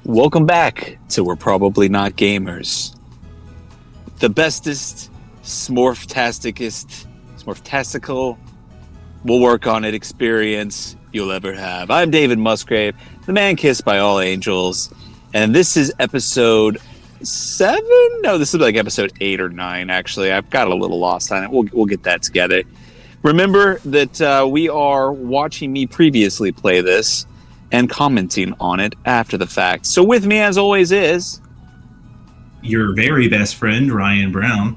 Welcome back to We're Probably Not Gamers. The bestest, Smorftastical, we'll work on it experience you'll ever have. I'm David Musgrave, the man kissed by all angels, and this is episode 7? No, this is like episode 8 or 9, actually. I've got a little lost on it. We'll get that together. Remember that we are watching me previously play this and commenting on it after the fact. So with me, as always, is your very best friend, Ryan Brown.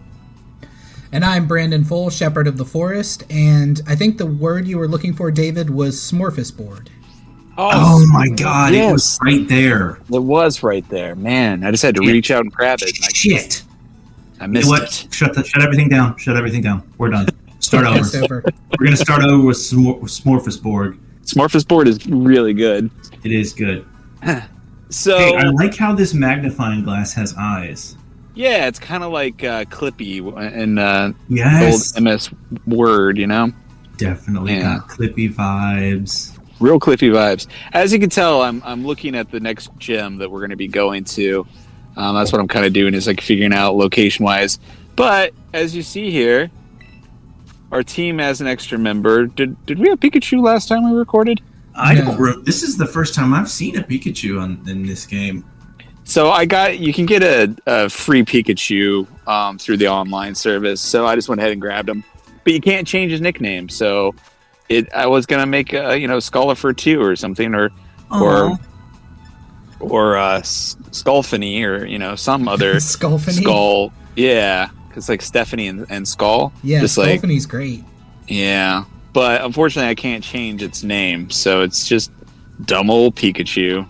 And I'm Brandon Full, Shepherd of the Forest, and I think the word you were looking for, David, was Smorfisboard. Oh my god, yes. It was right there. It was right there. Man, I just had to reach out and grab it. Shit. I missed it. Shut everything down. Shut everything down. We're done. Start over. We're going to start over with Smorfisboard. Smorfisboard is really good. It is good. So hey, I like how this magnifying glass has eyes. Yeah, it's kind of like Clippy in yes. old MS Word, you know? Definitely got Clippy vibes. Real Clippy vibes. As you can tell, I'm looking at the next gym that we're going to be going to. That's what I'm kind of doing, is like figuring out location-wise. But as you see here, our team has an extra member. Did we have Pikachu last time we recorded? This is the first time I've seen a Pikachu in this game. So you can get a free Pikachu through the online service. So I just went ahead and grabbed him. But you can't change his nickname. So I was gonna make Scolifer 2 or something, or Skullfany, or some other Skull. Yeah. It's like Stephanie and Skull. Yeah, just Stephani's great. Yeah, but unfortunately I can't change its name, so it's just dumb old Pikachu.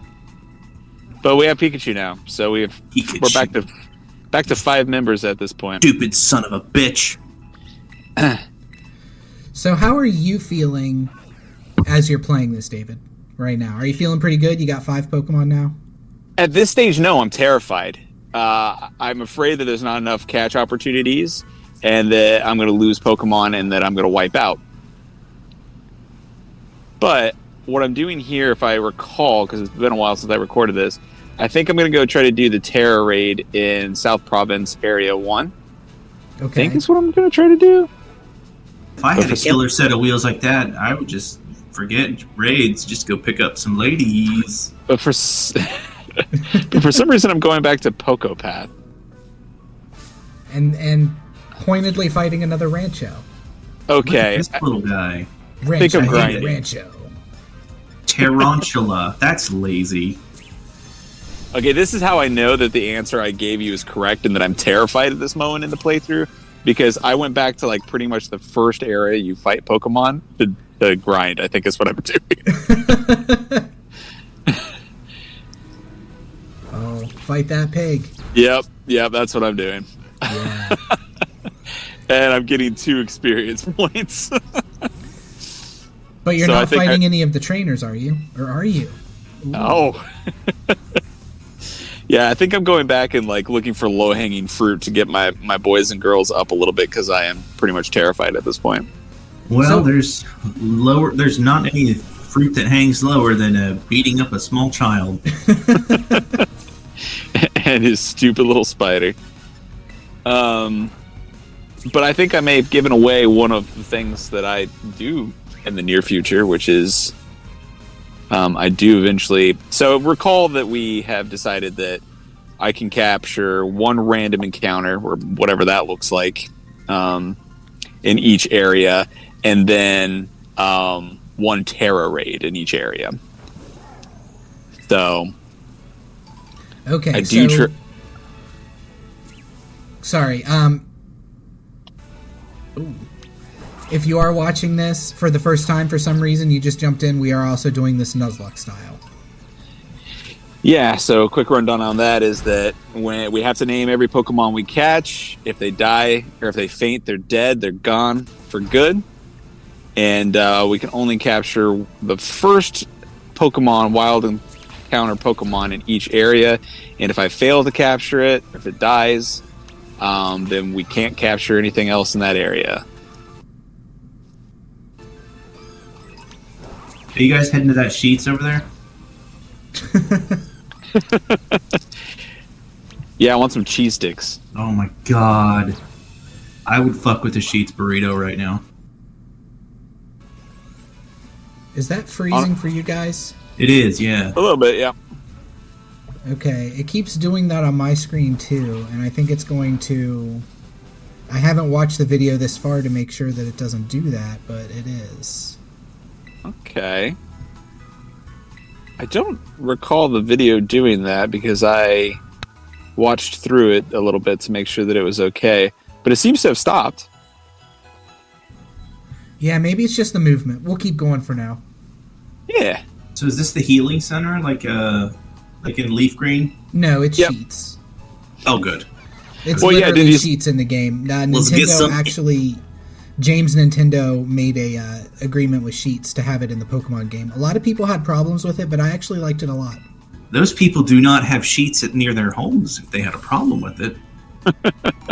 But we have Pikachu now, so we're back to 5 members at this point. Stupid son of a bitch. So how are you feeling as you're playing this, David, right now? Are you feeling pretty good? You got 5 Pokemon now? At this stage, no, I'm terrified. I'm afraid that there's not enough catch opportunities and that I'm going to lose Pokemon and that I'm going to wipe out. But what I'm doing here, if I recall, because it's been a while since I recorded this, I think I'm going to go try to do the Terra Raid in South Province Area 1. Okay. I think is what I'm going to try to do. If I had a killer set of wheels like that, I would just forget raids, just go pick up some ladies. But for some reason, I'm going back to Pocopath. And pointedly fighting another Rancho. Okay. This little guy. Think of grinding. Rancho. Tarantula. That's lazy. Okay, this is how I know that the answer I gave you is correct and that I'm terrified at this moment in the playthrough, because I went back to like pretty much the first area you fight Pokemon to grind, I think is what I'm doing. Oh, fight that pig. Yep, that's what I'm doing. Yeah. And I'm getting 2 experience points. But you're not fighting any of the trainers, are you? Or are you? Ooh. Oh. Yeah, I think I'm going back and like looking for low-hanging fruit to get my boys and girls up a little bit, because I am pretty much terrified at this point. Well, there's not any fruit that hangs lower than beating up a small child. And his stupid little spider. But I think I may have given away one of the things that I do in the near future, which is I do eventually. So recall that we have decided that I can capture 1 random encounter, or whatever that looks like, in each area, and then 1 Terra Raid in each area. So okay, sorry. If you are watching this for the first time for some reason, you just jumped in, we are also doing this Nuzlocke style. Yeah, so a quick rundown on that is that when we have to name every Pokemon we catch. If they die or if they faint, they're dead. They're gone for good. And we can only capture the first Pokemon, wild encounter Pokemon in each area. And if I fail to capture it, if it dies, then we can't capture anything else in that area. Are you guys heading to that Sheets over there? Yeah, I want some cheese sticks. Oh my god. I would fuck with a Sheets burrito right now. Is that freezing for you guys? It is, yeah. A little bit, yeah. Okay, it keeps doing that on my screen too, and I think it's going to... I haven't watched the video this far to make sure that it doesn't do that, but it is. Okay. I don't recall the video doing that because I watched through it a little bit to make sure that it was okay. But it seems to have stopped. Yeah, maybe it's just the movement. We'll keep going for now. Yeah. So is this the healing center, like in leaf green? No, it's Yep. Sheets. Oh, good. It's Well, yeah, literally did you- Sheets in the game. Let's get Nintendo some- actually... James Nintendo made a agreement with Sheets to have it in the Pokemon game. A lot of people had problems with it, but I actually liked it a lot. Those people do not have Sheets near their homes if they had a problem with it.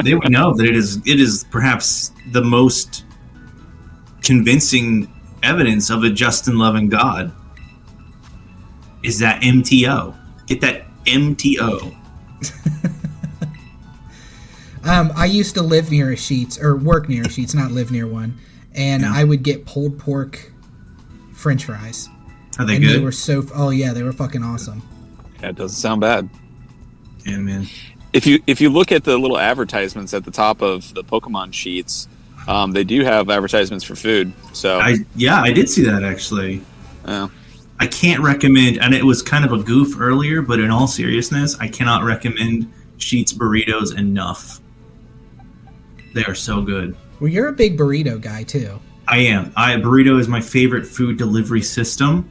They would know that it is perhaps the most convincing evidence of a just and loving God. Is that MTO. Get that MTO. I used to live near a Sheets, or work near a Sheets, not live near one, and Yeah. I would get pulled pork French fries. Are they And good? they were so... Oh, yeah, they were fucking awesome. That doesn't sound bad. Yeah, man. If you look at the little advertisements at the top of the Pokemon sheets, they do have advertisements for food. So I did see that actually. uh, I can't recommend, and it was kind of a goof earlier, but in all seriousness, I cannot recommend Sheets burritos enough. They are so good. Well, you're a big burrito guy, too. I am. Burrito is my favorite food delivery system,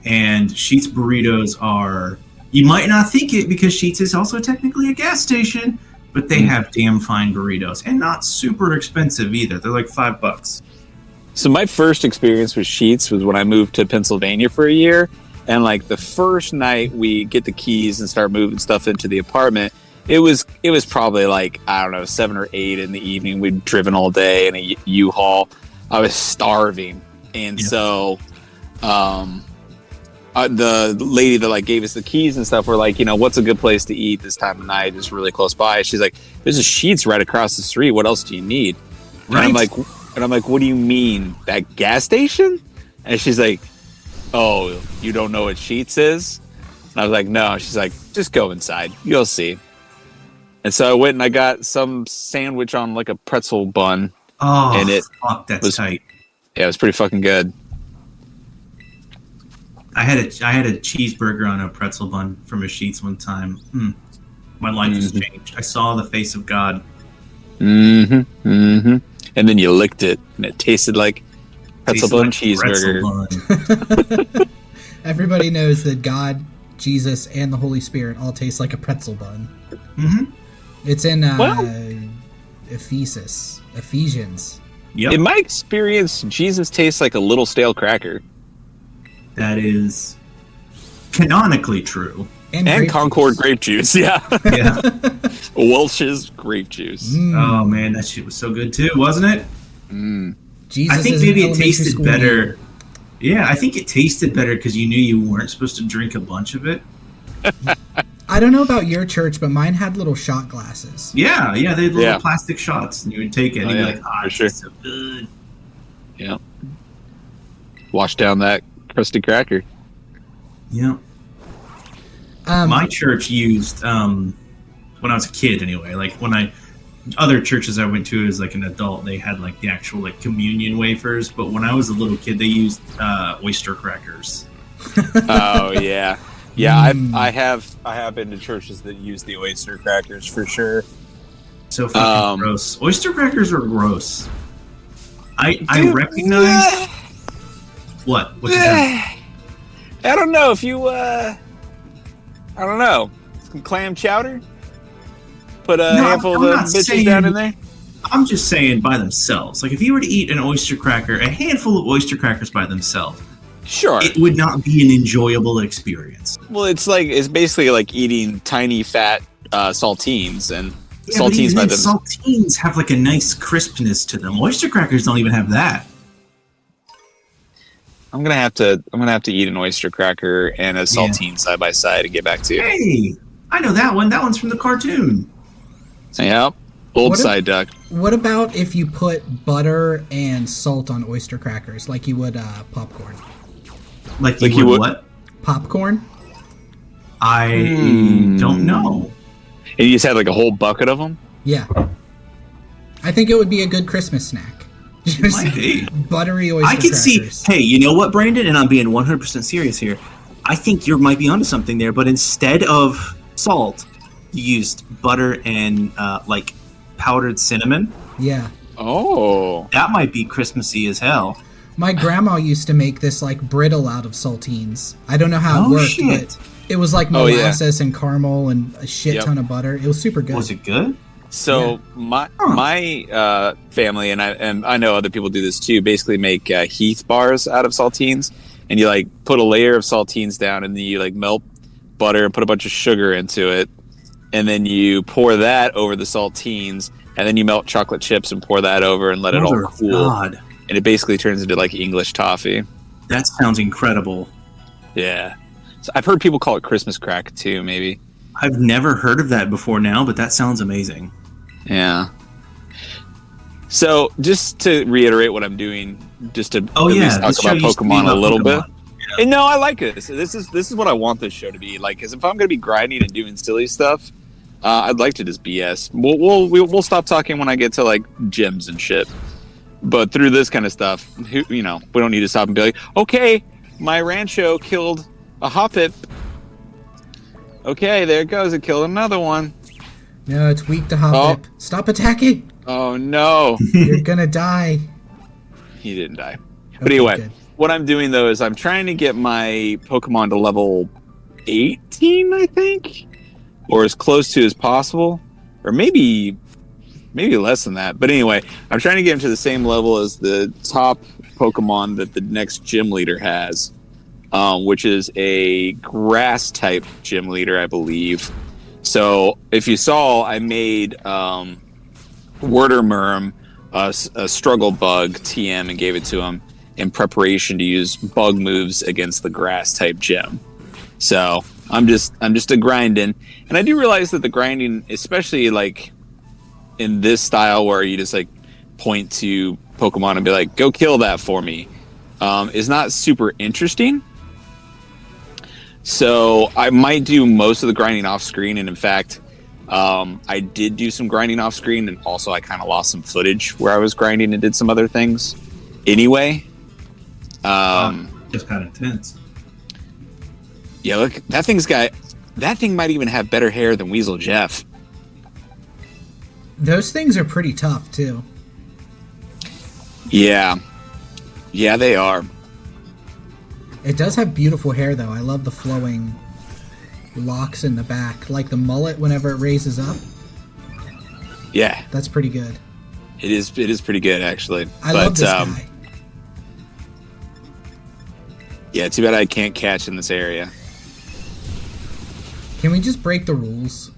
and Sheets burritos are. You might not think it because Sheets is also technically a gas station, but they have damn fine burritos and not super expensive either. They're like $5. so my first experience with Sheets was when I moved to Pennsylvania for a year, and like the first night we get the keys and start moving stuff into the apartment. It was probably like, I don't know, 7 or 8 in the evening. We'd driven all day in a U-Haul. I was starving, and so the lady that like gave us the keys and stuff were like, what's a good place to eat this time of night? Is really close by. She's like, there's a Sheets right across the street. What else do you need? Right. And I'm like, what do you mean, that gas station? And she's like, oh, you don't know what Sheets is? And I was like, no. She's like, just go inside. You'll see. And so I went and I got some sandwich on like a pretzel bun. Oh, and it fuck, that's was tight. Yeah, it was pretty fucking good. I had a cheeseburger on a pretzel bun from a Sheets one time. My life has changed. I saw the face of God. Mm-hmm. Mm-hmm. And then you licked it, and it tasted like pretzel bun cheeseburger. Bun. Everybody knows that God, Jesus, and the Holy Spirit all taste like a pretzel bun. Mm-hmm. It's in Well- Ephesians. Yep. In my experience, Jesus tastes like a little stale cracker. That is canonically true. And grape Concord juice. grape juice, yeah. Yeah. Welch's grape juice. Oh man, that shit was so good too, wasn't it? Jesus I think is an maybe it elementary tasted school better. name. Yeah, I think it tasted better because you knew you weren't supposed to drink a bunch of it. I don't know about your church, but mine had little shot glasses. Yeah, they had little Yeah. plastic shots, and you would take it, and Oh, you'd yeah, be like, for it's sure. so good. Yeah. Wash down that crusty cracker. Yeah. My church used, when I was a kid anyway, like other churches I went to as like an adult, they had like the actual like communion wafers, but when I was a little kid, they used oyster crackers. Oh yeah. Yeah, I have been to churches that use the oyster crackers for sure. So fucking gross. Oyster crackers are gross. I recognize what? What's that? I don't know if you I don't know. Some clam chowder? Put a handful of I'm the not bitches saying- down in there? I'm just saying by themselves. Like if you were to eat an oyster cracker, a handful of oyster crackers by themselves, Sure. it would not be an enjoyable experience. Well, it's basically like eating tiny fat saltines, and Yeah, but saltines even by then, them. saltines have like a nice crispness to them. Oyster crackers don't even have that. I'm gonna have to eat an oyster cracker and a saltine side by side to get back to you. Hey, I know that one. That one's from the cartoon. Yep. Old side duck. What about if you put butter and salt on oyster crackers like you would popcorn? Like you would what? Popcorn? I don't know. And you just had like a whole bucket of them? Yeah. I think it would be a good Christmas snack. Just might be. Buttery oyster I could crackers. see. Hey, you know what, Brandon? And I'm being 100% serious here. I think you might be onto something there. But instead of salt, you used butter and like powdered cinnamon. Yeah. Oh. That might be Christmassy as hell. My grandma used to make this like brittle out of saltines. I don't know how it worked, but it was like molasses and caramel and a shit ton of butter. It was super good. Was it good? So my family and I know other people do this too. Basically, make Heath bars out of saltines, and you like put a layer of saltines down, and then you like melt butter and put a bunch of sugar into it, and then you pour that over the saltines, and then you melt chocolate chips and pour that over and let it all cool. God. And it basically turns into like English toffee. That sounds incredible. Yeah. So I've heard people call it Christmas crack too, maybe. I've never heard of that before now, but that sounds amazing. Yeah. So just to reiterate what I'm doing, just to at least talk about Pokemon a little bit. Yeah. And no, I like this. This is what I want this show to be like. Because if I'm going to be grinding and doing silly stuff, I'd like to just BS. We'll stop talking when I get to like gyms and shit. But through this kind of stuff, we don't need to stop and be like, okay, my Rancho killed a Hoppip. Okay, there it goes. It killed another one. No, it's weak to Hoppip. Stop attacking. Oh, no. You're going to die. He didn't die. But anyway, what I'm doing, though, is I'm trying to get my Pokemon to level 18, I think. Or as close to as possible. Or maybe less than that. But anyway, I'm trying to get him to the same level as the top Pokemon that the next gym leader has. Which is a grass-type gym leader, I believe. So, if you saw, I made Wordermerm a struggle bug TM and gave it to him in preparation to use bug moves against the grass-type gym. So, I'm just a grinding. And I do realize that the grinding, especially like in this style where you just like point to Pokemon and be like, go kill that for me, is not super interesting. So I might do most of the grinding off screen, and in fact, I did do some grinding off screen, and also I kind of lost some footage where I was grinding and did some other things. Anyway, just kind of intense. Yeah, look, that thing might even have better hair than Weasel Jeff. Those things are pretty tough too. Yeah, they are. It does have beautiful hair, though. I love the flowing locks in the back. Like the mullet whenever it raises up. Yeah. That's pretty good. It is pretty good, actually. I love this guy. Yeah, too bad I can't catch in this area. Can we just break the rules?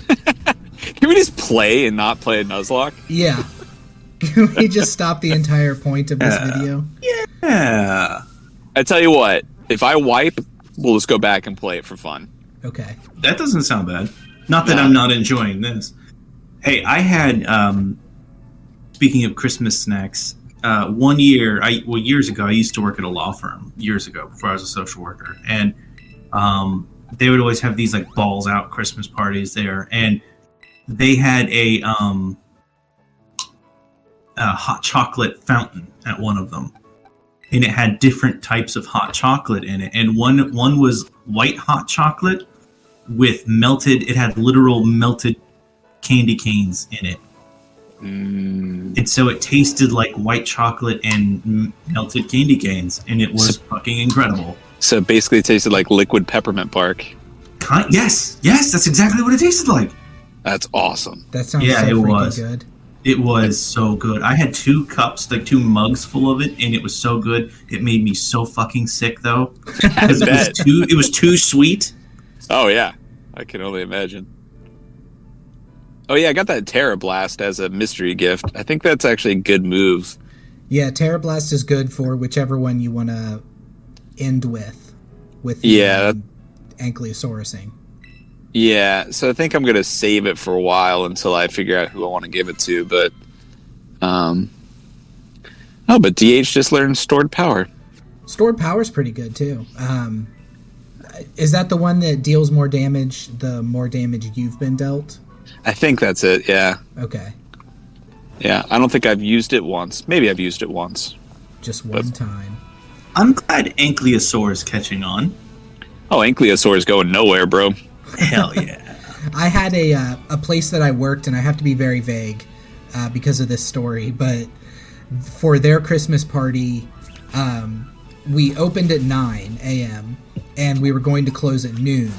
Can we just play and not play a Nuzlocke? Yeah. Can we just stop the entire point of this video? Yeah. I tell you what, if I wipe, we'll just go back and play it for fun. Okay. That doesn't sound bad. Not that I'm not enjoying this. Hey, I had, speaking of Christmas snacks, years ago, I used to work at a law firm, years ago, before I was a social worker. And they would always have these like balls out Christmas parties there. And they had a hot chocolate fountain at one of them. And it had different types of hot chocolate in it. And one was white hot chocolate with it had literal melted candy canes in it. And so it tasted like white chocolate and melted candy canes. And it was fucking incredible. So basically it tasted like liquid peppermint bark. Yes, that's exactly what it tasted like. That's awesome. That sounds so freaking good. It was so good. I had 2 cups, like 2 mugs full of it, and it was so good. It made me so fucking sick, though. It was too sweet. Oh, yeah. I can only imagine. Oh, yeah, I got that Terra Blast as a mystery gift. I think that's actually a good move. Yeah, Terra Blast is good for whichever one you want to end with the Yeah. Ankylosaurusing. Yeah, so I think I'm gonna save it for a while until I figure out who I want to give it to. But, but DH just learned stored power. Stored power's pretty good too. Is that the one that deals more damage the more damage you've been dealt? I think that's it. Yeah, Okay, yeah. I don't think I've used it once. Maybe I've used it once. just one time. I'm glad Ankylosaur is catching on. Oh, Ankylosaur is going nowhere, bro. Hell yeah. I had a place that I worked, and I have to be very vague because of this story, but for their Christmas party, we opened at 9 a.m., and we were going to close at noon,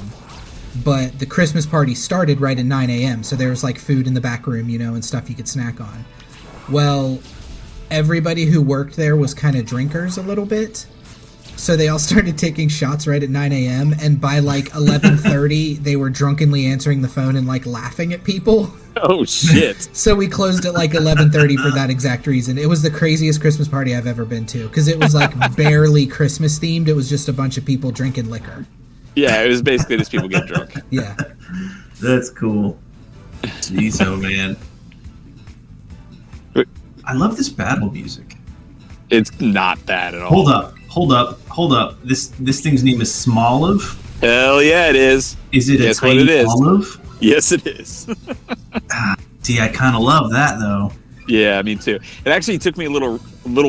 but the Christmas party started right at 9 a.m., so there was like food in the back room, and stuff you could snack on. Well, everybody who worked there was kind of drinkers a little bit, so they all started taking shots right at 9 a.m., and by like 11:30, they were drunkenly answering the phone and like laughing at people. Oh shit! So we closed at like 11:30 for that exact reason. It was the craziest Christmas party I've ever been to, because it was like barely Christmas themed. It was just a bunch of people drinking liquor. Yeah, it was basically just people getting drunk. Yeah. That's cool. Jeez, oh man. I love this battle music. It's not bad at all. Hold up. This thing's name is Smorf. Hell yeah, it is. Is it Guess a tiny what it is. olive? Yes, it is. See, I kind of love that though. Yeah, me too. It actually took me a little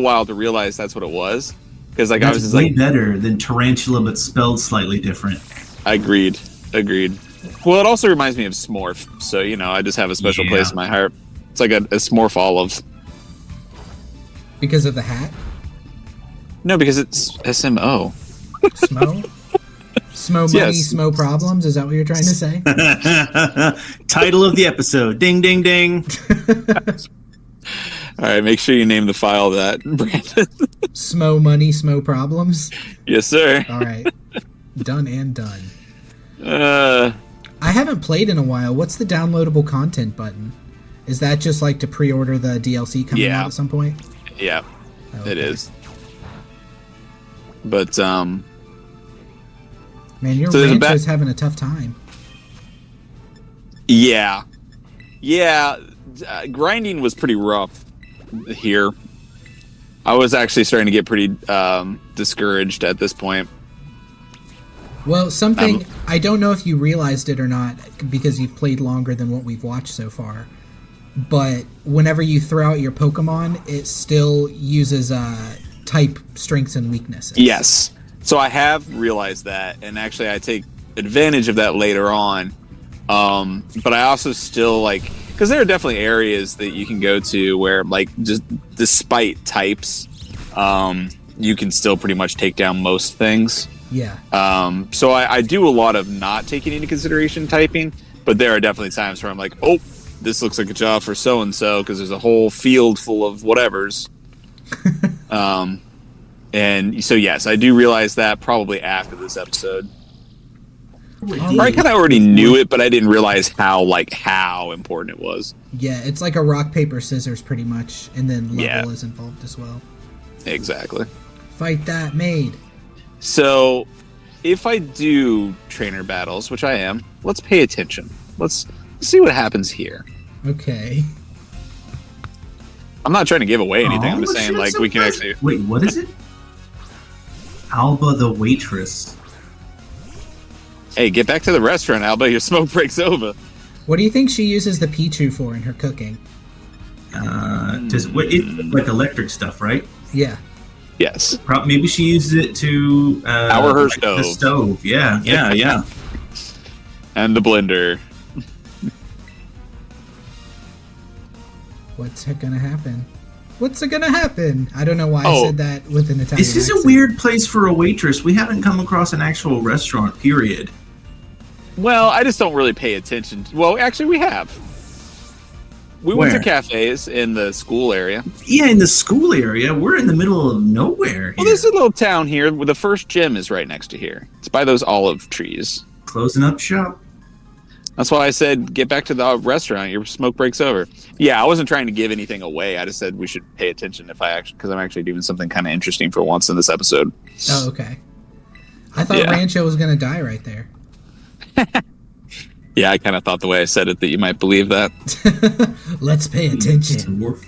while to realize that's what it was, because like That's I was just way like, better than tarantula, but spelled slightly different. agreed. Well, it also reminds me of Smorf, so I just have a special place in my heart. It's like a Smorf olive. Because of the hat? No, because it's SMO. Smo? Smo money, Yes. Smo problems? Is that what you're trying to say? Title of the episode. Ding, ding, ding. All right, make sure you name the file that, Brandon. Smo money, Smo problems? Yes, sir. All right. Done and done. Uh, I haven't played in a while. What's the downloadable content button? Is that just like to pre-order the DLC coming Yeah. out at some point? yeah, Oh, it okay. is. But Man, your So there's a ranch is having a tough time. yeah, grinding was pretty rough here. I was actually starting to get pretty discouraged at this point. Well, something I don't know if you realized it or not because you've played longer than what we've watched so far. But whenever you throw out your Pokemon, it still uses type strengths and weaknesses. Yes. So I have realized that, and actually I take advantage of that later on. But I also still because there are definitely areas that you can go to where, just despite types, you can still pretty much take down most things. Yeah. So I do a lot of not taking into consideration typing, but there are definitely times where I'm like, oh, this looks like a job for so-and-so because there's a whole field full of whatevers. And so, yes, I do realize that probably after this episode. Or I kind of already knew it, but I didn't realize how important it was. Yeah, it's like a rock, paper, scissors pretty much, and then level Yeah. is involved as well. Exactly. Fight that maid. So, if I do trainer battles, which I am, let's pay attention. Let's see what happens here. Okay. I'm not trying to give away anything. I'm just let's saying, shoot some we can guys. actually... Wait, what is it? Alba the waitress. Hey, get back to the restaurant, Alba. Your smoke breaks over. What do you think she uses the Pichu for in her cooking? Like electric stuff, right? Yeah. Yes. Maybe she uses it to Power her The stove. stove, yeah. And the blender. What's gonna happen? What's gonna happen? I don't know why I Oh. said that with an Italian This is a accent. weird place for a waitress. We haven't come across an actual restaurant, period. Well, I just don't really pay attention. Well, actually, we have. We went to Where? cafes in the school area. Yeah, in the school area, we're in the middle of nowhere. Well, Here. there's a little town here where the first gym is right next to here. It's by those olive trees. Closing up shop. That's why I said get back to the restaurant. Your smoke breaks over. Yeah, I wasn't trying to give anything away. I just said we should pay attention because I'm actually doing something kind of interesting for once in this episode. Oh, okay. I thought Rancho was going to die right there. Yeah, I kind of thought the way I said it that you might believe that. Let's pay attention. Smorf.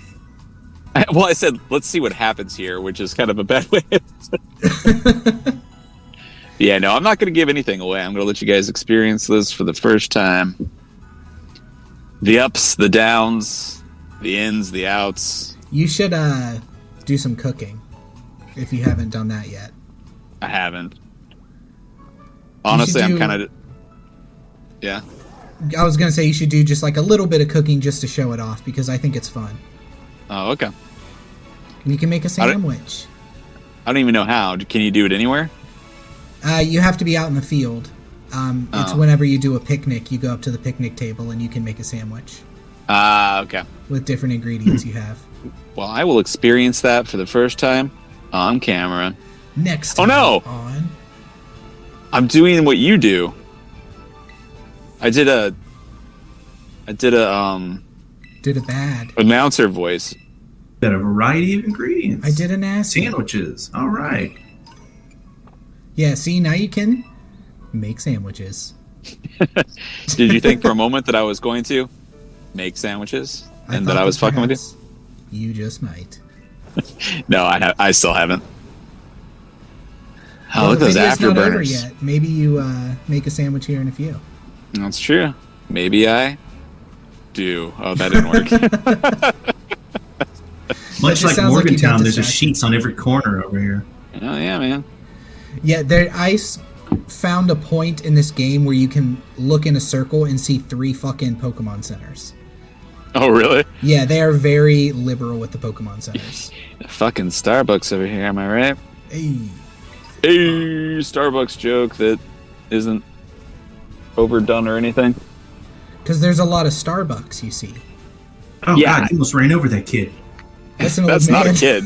Well, I said, let's see what happens here, which is kind of a bad way. Yeah, no, I'm not going to give anything away. I'm going to let you guys experience this for the first time. The ups, the downs, the ins, the outs. You should do some cooking if you haven't done that yet. I haven't. Honestly, I'm kind of... Yeah. I was going to say you should do just like a little bit of cooking just to show it off because I think it's fun. Oh, okay. You can make a sandwich. I don't even know how. Can you do it anywhere? You have to be out in the field. It's whenever you do a picnic, you go up to the picnic table and you can make a sandwich. Okay. With different ingredients you have. Well, I will experience that for the first time on camera. Next time on... I'm doing what you do. I did a bad announcer voice. Got a variety of ingredients. I did an ass sandwiches. All right. Yeah, see, now you can make sandwiches. Did you think for a moment that I was going to make sandwiches and that I was fucking with you? You just might. No, I still haven't. Oh, well, look at those afterburners. Not over yet. Maybe you make a sandwich here in a few. That's true. Maybe I do. Oh, that didn't work. Much like Morgantown, there's just sheets on every corner over here. Oh, yeah, man. Yeah, I found a point in this game where you can look in a circle and see 3 fucking Pokemon centers. Oh, really? Yeah, they are very liberal with the Pokemon centers. Fucking Starbucks over here, am I right? Hey, Starbucks joke that isn't overdone or anything. Because there's a lot of Starbucks, you see. Oh, yeah. God, you almost ran over that kid. That's an old That's man. not a kid.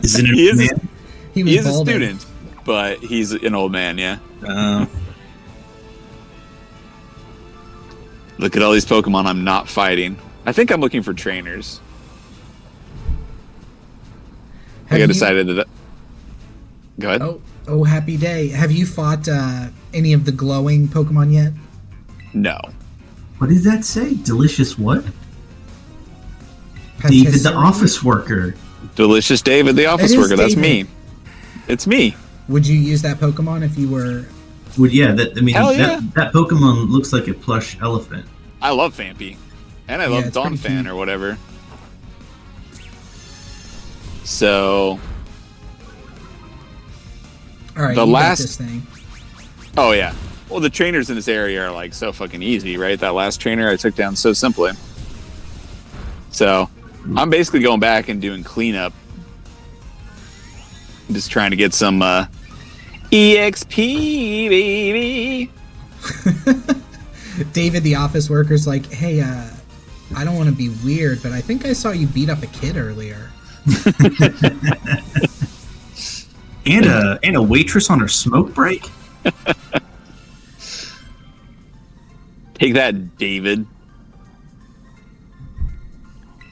Is it an old man? He is a student, but he's an old man, yeah. Look at all these Pokemon I'm not fighting. I think I'm looking for trainers. I decided that... Go ahead. Oh, happy day. Have you fought any of the glowing Pokemon yet? No. What did that say? Delicious what? David the office worker. Delicious David the office worker. That's me. It's me. Would you use that Pokemon if you were... That Pokemon looks like a plush elephant. I love Fampy. And I love Donphan or whatever. So... Alright, got this thing. Oh, yeah. Well, the trainers in this area are like so fucking easy, right? That last trainer I took down so simply. So, I'm basically going back and doing cleanup. I'm just trying to get some EXP, baby. David, the office worker's like, hey, I don't want to be weird, but I think I saw you beat up a kid earlier. and a waitress on her smoke break? Take that, David.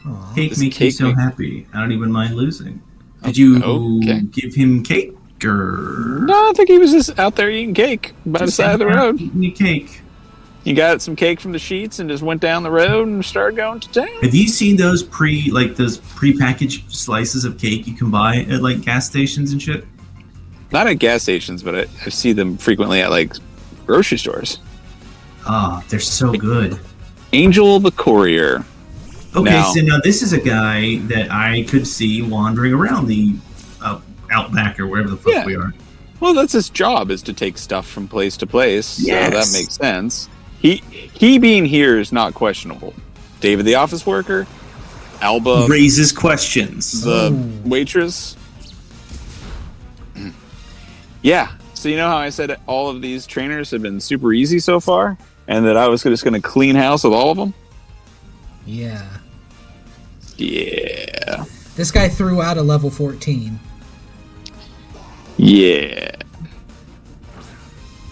Aww. Cake makes me so happy. I don't even mind losing. Did you give him cake? Or... No, I think he was just out there eating cake by the side of the road. Eating a cake. He got some cake from the sheets and just went down the road and started going to town. Have you seen those pre-packaged slices of cake you can buy at like gas stations and shit? Not at gas stations, but I see them frequently at like grocery stores. Ah, they're so good. Angel the Courier. Okay, so now this is a guy that I could see wandering around the Outback or wherever the fuck we are. Well, that's his job, is to take stuff from place to place. Yes. So that makes sense. He being here is not questionable. David, the office worker, Alba raises questions. The waitress. Yeah. So you know how I said all of these trainers have been super easy so far, and that I was just going to clean house with all of them? Yeah. Yeah. This guy threw out a level 14. Yeah.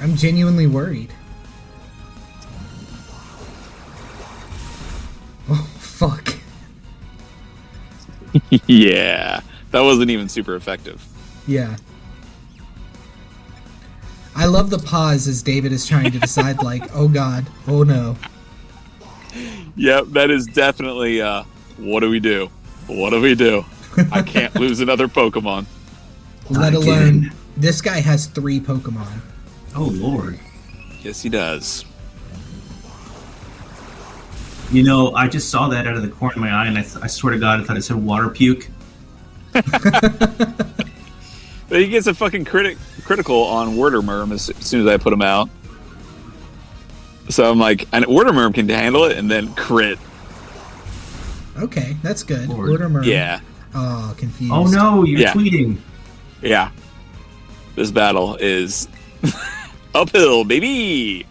I'm genuinely worried. Oh, fuck. Yeah. That wasn't even super effective. Yeah. love the pause as David is trying to decide, like, oh god, oh no. Yep, that is definitely, what do we do? What do we do? I can't lose another Pokemon. Let alone, this guy has 3 Pokemon. Oh, Lord. Yes, he does. You know, I just saw that out of the corner of my eye, and I swear to God, I thought it said water puke. But he gets a fucking critical on Wordermerm as soon as I put him out. So I'm like, and Wordermerm can handle it, and then crit. Okay, that's good. Lord. Wordermerm. Yeah. Oh, confused. Oh no, you're Yeah. tweeting. Yeah. This battle is uphill, baby!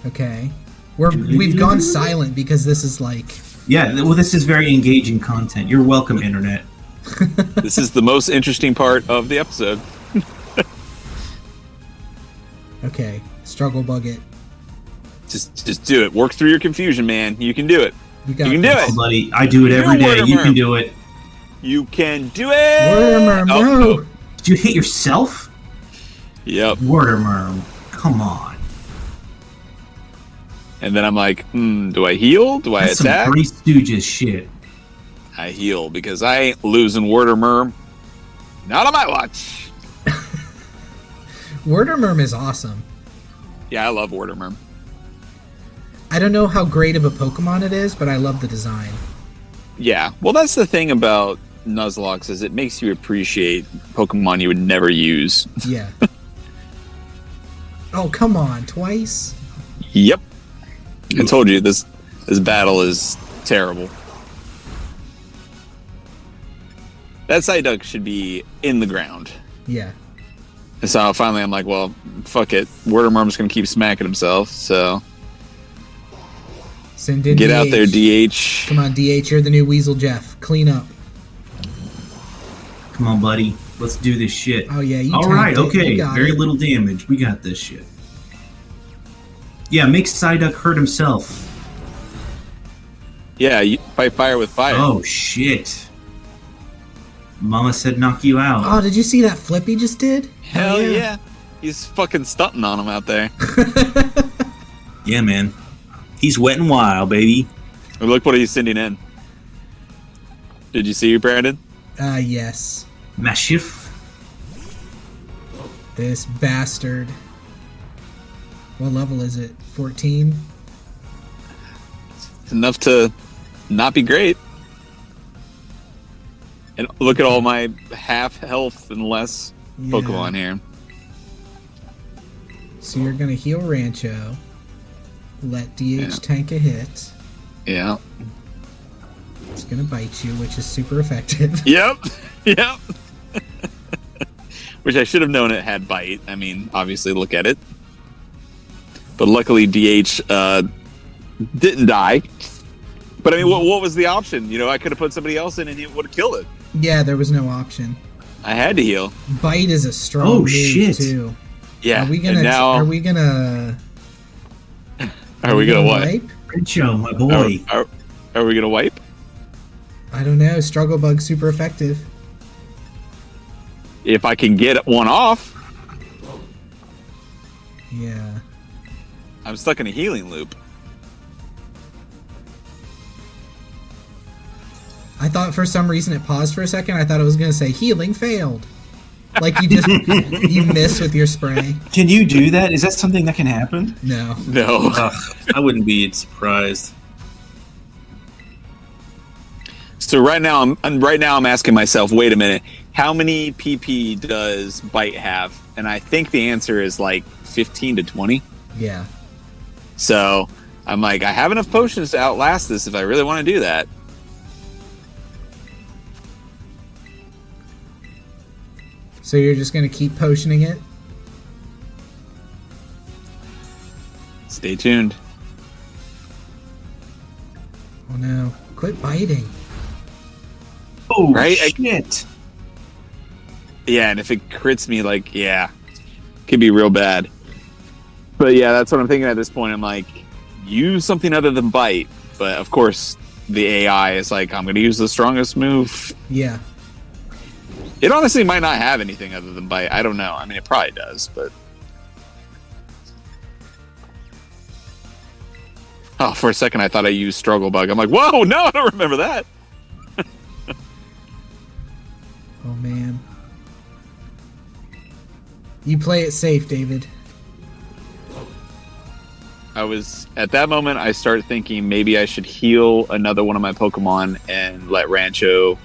Okay. We've gone silent because this is like... Yeah, well, this is very engaging content. You're welcome, Internet. This is the most interesting part of the episode. Okay, struggle bug it. Just do it. Work through your confusion, man. You can do it. You You can do this. it. Oh, buddy, I do it every You're day. You Wordermerm. can do it. You can do it! Wordermerm, Oh, no! oh. Did you hit yourself? Yep. Wordermerm, come on. And then I'm like, do I heal? Do I That's attack? some Three Stooges shit. I heal because I ain't losing Wordermerm. Not on my watch. Wordermerm is awesome. Yeah, I love Wordermerm. I don't know how great of a Pokemon it is, but I love the design. Yeah, well, that's the thing about Nuzlocke is it makes you appreciate Pokemon you would never use. Yeah. Oh, come on, twice? Yep. I told you this battle is terrible. That Psyduck should be in the ground. Yeah. And so finally I'm like, well, fuck it. Wordermerm's going to keep smacking himself, so Send in get DH. out there, DH. Come on, DH, you're the new Weasel Jeff. Clean up. Come on, buddy. Let's do this shit. Oh, yeah, you All right, tanked it. okay. You got Very it. little damage. We got this shit. Yeah, make Psyduck hurt himself. Yeah, you fight fire with fire. Oh, shit. Mama said knock you out. Oh, did you see that flip he just did? Hell yeah. He's fucking stunting on him out there. Yeah, man. He's wet and wild, baby. And look what he's sending in. Did you see, Brandon? Yes. Mashif. This bastard. What level is it? 14? It's enough to not be great. And look at all my half health and less Yeah. Pokemon here. So you're gonna heal Rancho. Let DH Yeah. tank a hit. Yeah. It's gonna bite you, which is super effective. Yep. Yep. Which I should have known it had bite. I mean, obviously, look at it. But luckily, DH didn't die. But I mean, what was the option? You know, I could have put somebody else in and it would have killed it. Yeah, there was no option. I had to heal. Bite is a strong Oh, move shit. too. Yeah. Are we gonna? and now, Are we gonna? Are we gonna what? Wipe? Richo, my boy. Are we gonna wipe? I don't know. Struggle bug super effective. If I can get one off, Yeah. I'm stuck in a healing loop. I thought for some reason it paused for a second. I thought it was gonna say healing failed. Like you just you miss with your spray. Can you do that? Is that something that can happen? No. No. I wouldn't be surprised. So right now I'm asking myself, wait a minute, how many PP does Bite have? And I think the answer is like 15 to 20. Yeah. So I'm like, I have enough potions to outlast this if I really want to do that. So you're just gonna keep potioning it? Stay tuned. Oh no. Quit biting. Oh, Right? shit. Yeah, and if it crits me, like, yeah, could be real bad. But yeah, that's what I'm thinking at this point. I'm like, use something other than Bite. But of course, the AI is like, I'm going to use the strongest move. Yeah. It honestly might not have anything other than bite. I don't know. I mean, it probably does, but... Oh, for a second I thought I used Struggle Bug. I'm like, whoa, no, I don't remember that. Oh, man. You play it safe, David. At that moment, I start thinking maybe I should heal another one of my Pokemon and let Rancho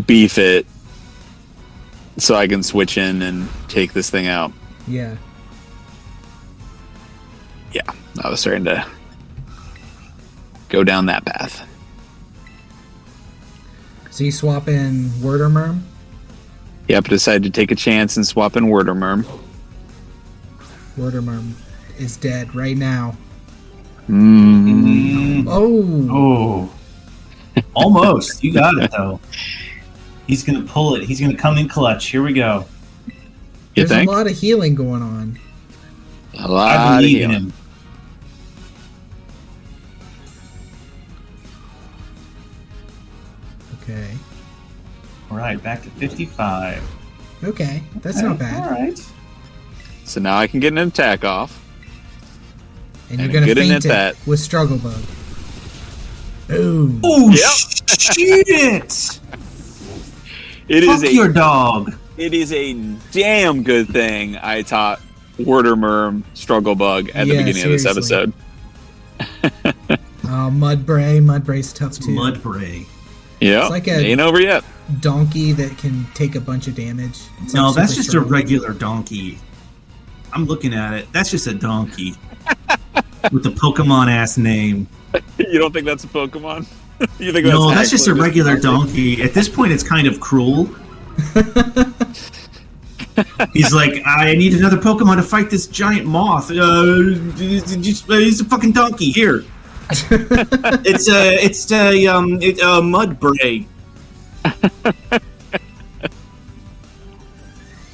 beef it so I can switch in and take this thing out. Yeah. Yeah, I was starting to go down that path. So you swap in Wordermerm? Yep, decided to take a chance and swap in Wordermerm. Wordermerm is dead right now. Oh. Almost. You got it, though. He's going to pull it. He's going to come in clutch. Here we go. There's a lot of healing going on. A lot I believe in him. Okay. All right, back to 55. Okay, that's not bad. All right. So now I can get an attack off. And you're going to faint it with Struggle Bug. Boom. Oh, shit! Fuck your dog. It is a damn good thing I taught Wordermerm Struggle Bug at the beginning of this episode. Oh, Mudbray. Mudbray's tough too. Mudbray. Yeah, it's like ain't over yet. Donkey that can take a bunch of damage. It's no, like that's just strong. a regular donkey. I'm looking at it. That's just a donkey with a Pokemon ass name. You don't think that's a Pokemon? You think no, that's just a regular donkey. At this point, it's kind of cruel. He's like, I need another Pokemon to fight this giant moth. He's a fucking donkey. Here, it's a Mudbray.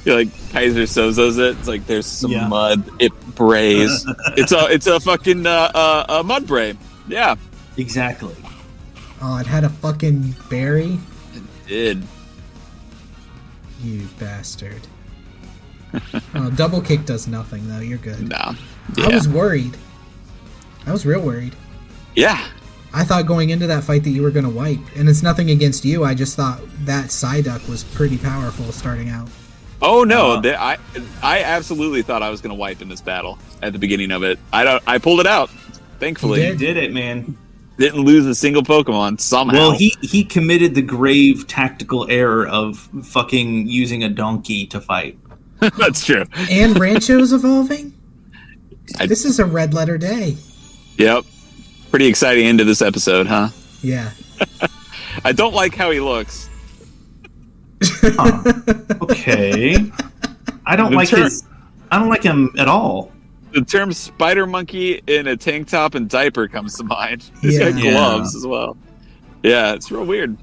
You're like Kaiser Sozo's it. It's like there's some mud. It brays. It's a fucking a Mudbray. Yeah, exactly. Oh, it had a fucking berry. It did. You bastard. Oh, double kick does nothing though. You're good. Nah. Yeah. I was worried. I was real worried. Yeah. I thought going into that fight that you were going to wipe, and it's nothing against you. I just thought that Psyduck was pretty powerful starting out. Oh no! I absolutely thought I was going to wipe in this battle at the beginning of it. I pulled it out. Thankfully, you did it, man. Didn't lose a single Pokemon somehow. Well, he committed the grave tactical error of fucking using a donkey to fight. That's true. And Rancho's evolving? This is a red letter day. Yep. Pretty exciting end to this episode, huh? Yeah. I don't like how he looks. Okay. I don't like him at all. The term spider monkey in a tank top and diaper comes to mind. He's got gloves as well. Yeah, it's real weird.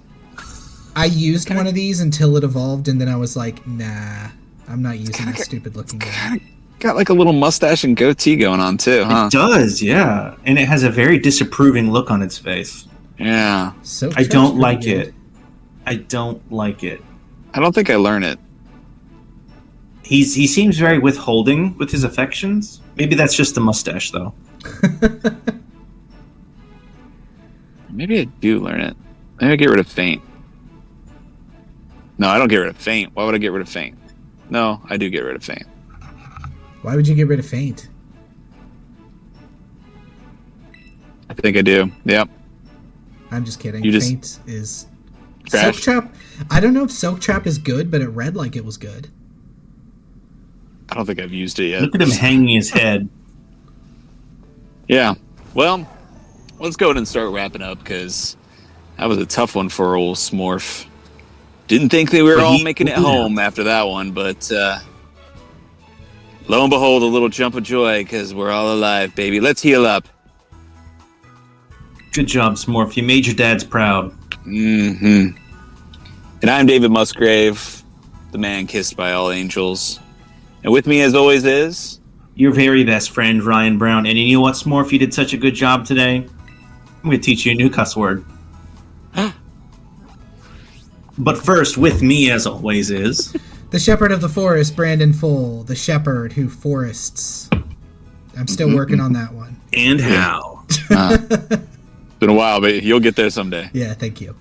I used one of these until it evolved, and then I was like, nah, I'm not using this stupid looking guy. Got like a little mustache and goatee going on too, huh? It does, yeah. And it has a very disapproving look on its face. Yeah. So I don't like it. I don't like it. I don't think I learn it. He seems very withholding with his affections. Maybe that's just the mustache, though. Maybe I do learn it. Maybe I get rid of faint. No, I don't get rid of faint. Why would I get rid of faint? No, I do get rid of faint. Why would you get rid of faint? I think I do. Yep. I'm just kidding. You just faint is trash. Silk Trap. I don't know if Silk Trap is good, but it read like it was good. I don't think I've used it yet. Look at him hanging his head. Yeah. Well, let's go ahead and start wrapping up because that was a tough one for old Smorf. Didn't think they were all making it home after that one, but lo and behold, a little jump of joy because we're all alive, baby. Let's heal up. Good job, Smorf. You made your dads proud. Mm-hmm. And I'm David Musgrave, the man kissed by all angels. And with me, as always, is... your very best friend, Ryan Brown. And you know what, Smorf? You did such a good job today. I'm going to teach you a new cuss word. But first, with me as always is the shepherd of the forest, Brandon Full, the shepherd who forests. I'm still working on that one. And how. Been a while, but you'll get there someday. Yeah, thank you.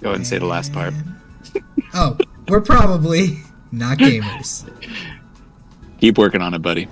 Go ahead and say the last part. Oh, we're probably not gamers. Keep working on it, buddy.